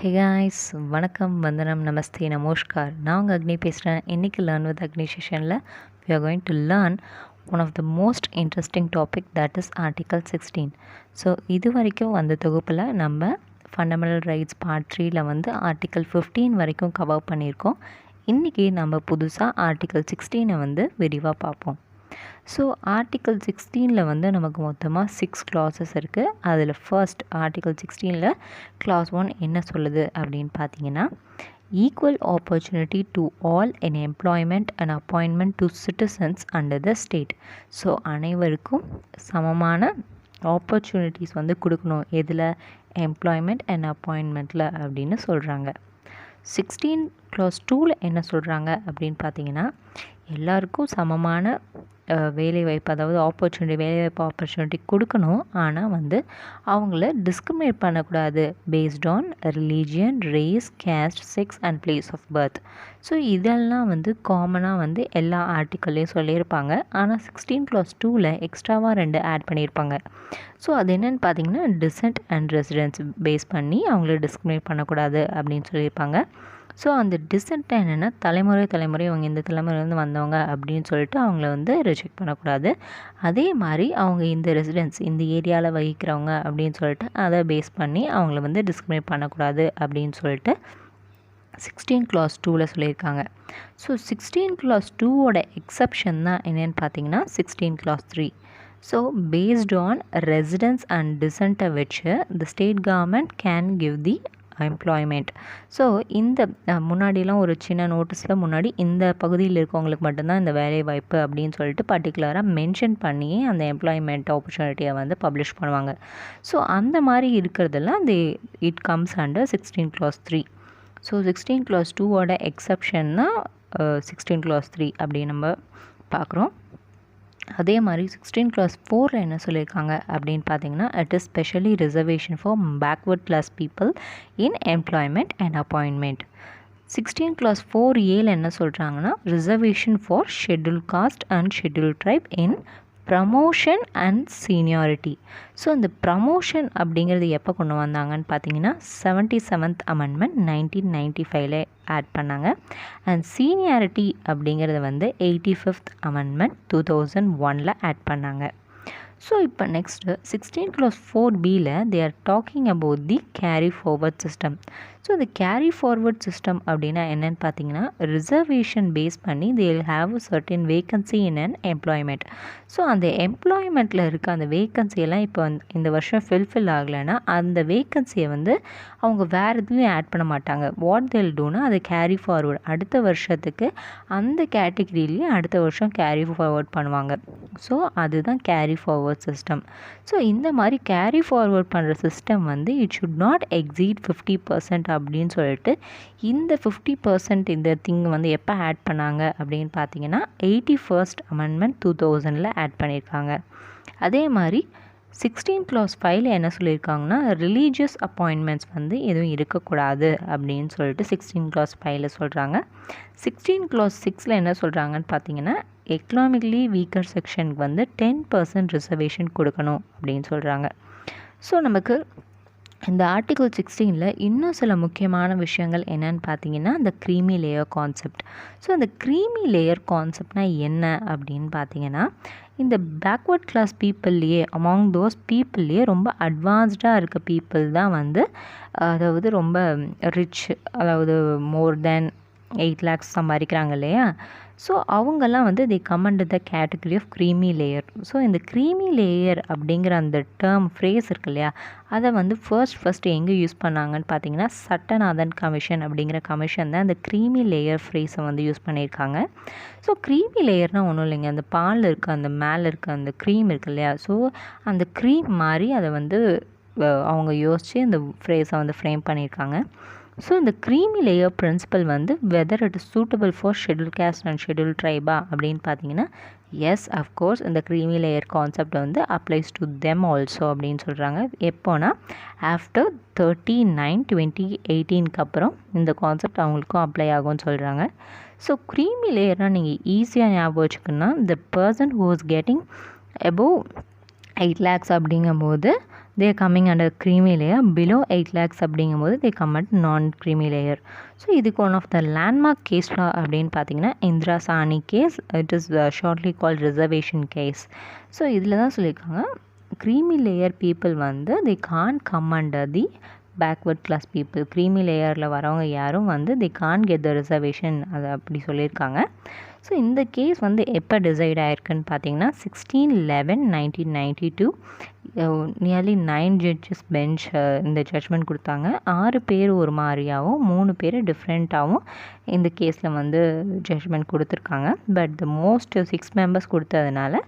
Hey guys, வணக்கம், வந்தனம், நமஸ்தே, நமஸ்கார். நான் உங்கள் அக்னி பேசுகிறேன். இன்றைக்கி லேர்ன் வித் அக்னி செஷனில் we are going to learn one of the most interesting topic, that is Article 16. So இது வரைக்கும் அந்த தொகுப்பில் நம்ம ஃபண்டமெண்டல் ரைட்ஸ் பார்ட் 3ல் வந்து ஆர்டிக்கல் 15 வரைக்கும் கவர் பண்ணியிருக்கோம். இன்றைக்கி நம்ம புதுசாக ஆர்டிக்கல் 16 வந்து விரிவாக பார்ப்போம். ஸோ ஆர்டிக்கல் 16 வந்து நமக்கு மொத்தமாக 6 clauses இருக்குது. அதில் ஃபர்ஸ்ட் ஆர்டிக்கல் 16 clause 1 என்ன சொல்லுது அப்படின்னு பார்த்தீங்கன்னா, equal opportunity to all in employment and appointment to citizens under the state. So அனைவருக்கும் சமமான ஆப்பர்ச்சுனிட்டிஸ் வந்து கொடுக்கணும். எதில்? எம்ப்ளாய்மெண்ட் அண்ட் அப்பாயின்மெண்ட்டில் அப்படின்னு சொல்கிறாங்க. 16 clause 2 என்ன சொல்கிறாங்க அப்படின்னு பார்த்தீங்கன்னா, எல்லாருக்கும் சமமான வேலைவாய்ப்பு, அதாவது வேலைவாய்ப்பு ஆப்பர்ச்சுனிட்டி கொடுக்கணும். ஆனால் வந்து அவங்கள டிஸ்கிரிமினேட் பண்ணக்கூடாது based on religion, race, caste, sex and place of birth. So இதெல்லாம் வந்து காமனாக வந்து எல்லா ஆர்டிக்கல்லையும் சொல்லியிருப்பாங்க. ஆனால் 16 clause 2 எக்ஸ்ட்ராவாக 2 ஆட் பண்ணியிருப்பாங்க. ஸோ அது என்னென்னு பார்த்தீங்கன்னா, டிசென்ட் அண்ட் ரெசிடென்ஸ் பேஸ் பண்ணி அவங்கள டிஸ்கிரிமினேட் பண்ணக்கூடாது அப்படின்னு சொல்லியிருப்பாங்க. ஸோ அந்த டிசென்ட் என்னென்னா, தலைமுறை அவங்க இந்த தலைமுறையிலேருந்து வந்தவங்க அப்படின்னு சொல்லிட்டு அவங்கள வந்து ரிஜெக்ட் பண்ணக்கூடாது. அதே மாதிரி அவங்க இந்த ரெசிடென்ஸ் இந்த ஏரியாவில் வகிக்கிறவங்க அப்படின்னு சொல்லிட்டு அதை பேஸ் பண்ணி அவங்கள வந்து டிஸ்கிரிமினேட் பண்ணக்கூடாது அப்படின்னு சொல்லிட்டு 16 clause 2 சொல்லியிருக்காங்க. ஸோ 16 clause 2 எக்ஸப்ஷன் தான் என்னென்னு பார்த்தீங்கன்னா 16 clause 3. So based on residence and டிசென்ட்டை வச்சு the state government can give the employment. So இந்த முன்னாடிலாம் ஒரு சின்ன நோட்டீஸில் முன்னாடி இந்த பகுதியில் இருக்கவங்களுக்கு மட்டும்தான் இந்த வேலை வாய்ப்பு அப்படின்னு சொல்லிட்டு பர்டிகுலராக மென்ஷன் பண்ணி அந்த எம்ப்ளாய்மெண்ட் ஆப்பர்ச்சுனிட்டியை வந்து பப்ளிஷ் பண்ணுவாங்க. ஸோ அந்த மாதிரி இருக்கிறதெல்லாம் it comes under 16 clause 3. So 16 clause 2 எக்ஸப்ஷன்னா 16 clause 3 அப்படி நம்ம பார்க்குறோம். அதே மாதிரி 16 clause 4 என்ன சொல்லியிருக்காங்க அப்படின்னு பார்த்தீங்கன்னா, it is specially reservation for backward class people in employment and appointment. 16 clause 4A என்ன சொல்கிறாங்கன்னா, reservation for schedule caste and schedule tribe in promotion and seniority. So இந்த ப்ரமோஷன் அப்படிங்கிறது எப்போ கொண்டு வந்தாங்கன்னு பார்த்தீங்கன்னா 77th Amendment 1995 ஆட் பண்ணாங்க. அண்ட் சீனியாரிட்டி அப்படிங்கிறது வந்து 85th Amendment 2001 ஆட் பண்ணாங்க. ஸோ இப்போ next 16 clause 4B they are talking about the carry forward system. So இந்த கேரி ஃபார்வர்ட் சிஸ்டம் அப்படின்னா என்னென்னு பார்த்தீங்கன்னா, ரிசர்வேஷன் பேஸ் பண்ணி they will have certain vacancy in an employment. So அந்த எம்ப்ளாய்மெண்ட்டில் இருக்க அந்த வேக்கன்சியெல்லாம் இப்போ இந்த வருஷம் ஃபில் ஆகலைன்னா அந்த வேக்கன்சியை வந்து அவங்க வேறு எதுலையும் ஆட் பண்ண மாட்டாங்க. வாட் தேல் டூனா அதை கேரி ஃபார்வர்ட் அடுத்த வருஷத்துக்கு அந்த கேட்டகிரிலேயே அடுத்த வருஷம் கேரி ஃபார்வர்ட் பண்ணுவாங்க. ஸோ அதுதான் கேரி ஃபார்வர்ட் சிஸ்டம். ஸோ இந்த மாதிரி கேரி ஃபார்வர்ட் பண்ணுற சிஸ்டம் வந்து இட் ஷுட் நாட் எக்ஸீட் 50% அப்படின்னு சொல்லிட்டு இந்த 50% இந்த திங் வந்து எப்போ ஆட் பண்ணாங்க அப்படின்னு பார்த்தீங்கன்னா 81st Amendment 2000 ஆட் பண்ணியிருக்காங்க. அதே மாதிரி 16 clause 5 என்ன சொல்லியிருக்காங்கன்னா, ரிலீஜியஸ் அப்பாயின்மெண்ட்ஸ் வந்து எதுவும் இருக்கக்கூடாது அப்படின்னு சொல்லிட்டு 16 clause 5 சொல்கிறாங்க. 16 clause 6 என்ன சொல்கிறாங்கன்னு பார்த்தீங்கன்னா, எக்கனாமிக்கலி வீக்கர் செக்ஷனுக்கு வந்து 10% ரிசர்வேஷன் கொடுக்கணும் அப்படின்னு சொல்கிறாங்க. ஸோ நமக்கு இந்த ஆர்டிகல் 16 இன்னும் சில முக்கியமான விஷயங்கள் என்னன்னு பார்த்தீங்கன்னா, இந்த க்ரீமி லேயர் கான்செப்ட். ஸோ இந்த க்ரீமி லேயர் கான்செப்ட்னா என்ன அப்படின்னு பார்த்தீங்கன்னா, இந்த பேக்வர்ட் கிளாஸ் பீப்புள்லேயே அமாங் தோஸ் பீப்புள்லேயே ரொம்ப அட்வான்ஸ்டாக இருக்க பீப்புள் தான் வந்து, அதாவது ரொம்ப ரிச், அதாவது மோர் தேன் 8 lakhs சம்பாதிக்கிறாங்க இல்லையா. ஸோ அவங்கெல்லாம் வந்து the come under the category of creamy layer. So இந்த க்ரீமி லேயர் அப்படிங்கிற அந்த டேர்ம் ஃப்ரேஸ் இருக்கு இல்லையா, அதை வந்து ஃபர்ஸ்ட் எங்கே யூஸ் பண்ணாங்கன்னு பார்த்தீங்கன்னா, சட்டநாதன் கமிஷன் அப்படிங்கிற கமிஷன் தான் இந்த க்ரீமி லேயர் ஃப்ரேஸை வந்து யூஸ் பண்ணியிருக்காங்க. ஸோ க்ரீமி லேயர்னால் ஒன்றும் இல்லைங்க, அந்த பால் இருக்க அந்த மேலே இருக்க அந்த க்ரீம் இருக்கு இல்லையா, ஸோ அந்த க்ரீம் மாதிரி அதை வந்து அவங்க யோசித்து இந்த ஃப்ரேஸை வந்து ஃப்ரேம் பண்ணியிருக்காங்க. ஸோ இந்த க்ரீமி லேயர் பிரின்சிபல் வந்து whether it is suitable for schedule caste and schedule ட்ரைபா அப்படின்னு பார்த்தீங்கன்னா, எஸ் அஃப்கோர்ஸ் இந்த க்ரீமி லேயர் கான்செப்ட் வந்து அப்ளைஸ் டு தெம் ஆல்சோ அப்படின்னு சொல்கிறாங்க. எப்போனா ஆஃப்டர் 30/9/2018 அப்புறம் இந்த கான்செப்ட் அவங்களுக்கும் அப்ளை ஆகும்னு சொல்கிறாங்க. ஸோ க்ரீமி லேயர்னால் நீங்கள் ஈஸியாக ஞாபகம் வச்சுக்கணுன்னா, the person who is getting above 8 lakhs அப்படிங்கும்போது they are coming under creamy layer. Below 8 lakhs அப்படிங்கும்போது they come at non creamy layer. So இதுக்கு one of the landmark case அப்படின்னு பார்த்தீங்கன்னா Indira Sawhney case. It is shortly called reservation case. So இதில் தான் சொல்லியிருக்காங்க creamy layer people வந்து they can't come under the backward class people. creamy லேயரில் வரவங்க யாரும் வந்து they can't get the reservation, அது அப்படி சொல்லியிருக்காங்க. ஸோ இந்த கேஸ் வந்து எப்போ டிசைட் ஆயிருக்குன்னு பார்த்தீங்கன்னா 16/11/1992 நியர்லி 9 ஜட்ஜஸ் பெஞ்ச் இந்த ஜட்ஜ்மெண்ட் கொடுத்தாங்க. 6 பேர் ஒரு மாதிரியாகவும் 3 பேர் டிஃப்ரெண்ட்டாகவும் இந்த கேஸில் வந்து ஜட்ஜ்மெண்ட் கொடுத்துருக்காங்க. பட் த மோஸ்ட் 6 மெம்பர்ஸ் கொடுத்ததுனால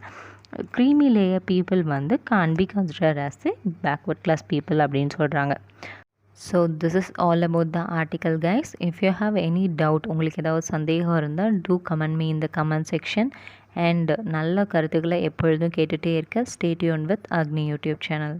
creamy layer people வந்து can't be considered as the backward class people அப்படின்னு சொல்கிறாங்க. So this is all about the article guys. If you have any doubt, உங்களுக்கு ஏதாவது சந்தேகம் இருந்தால் டூ கமெண்ட் மீ இந்த comment section. And நல்ல கருத்துக்களை எப்பொழுதும் கேட்டுகிட்டே இருக்க stay tune with Agni YouTube channel.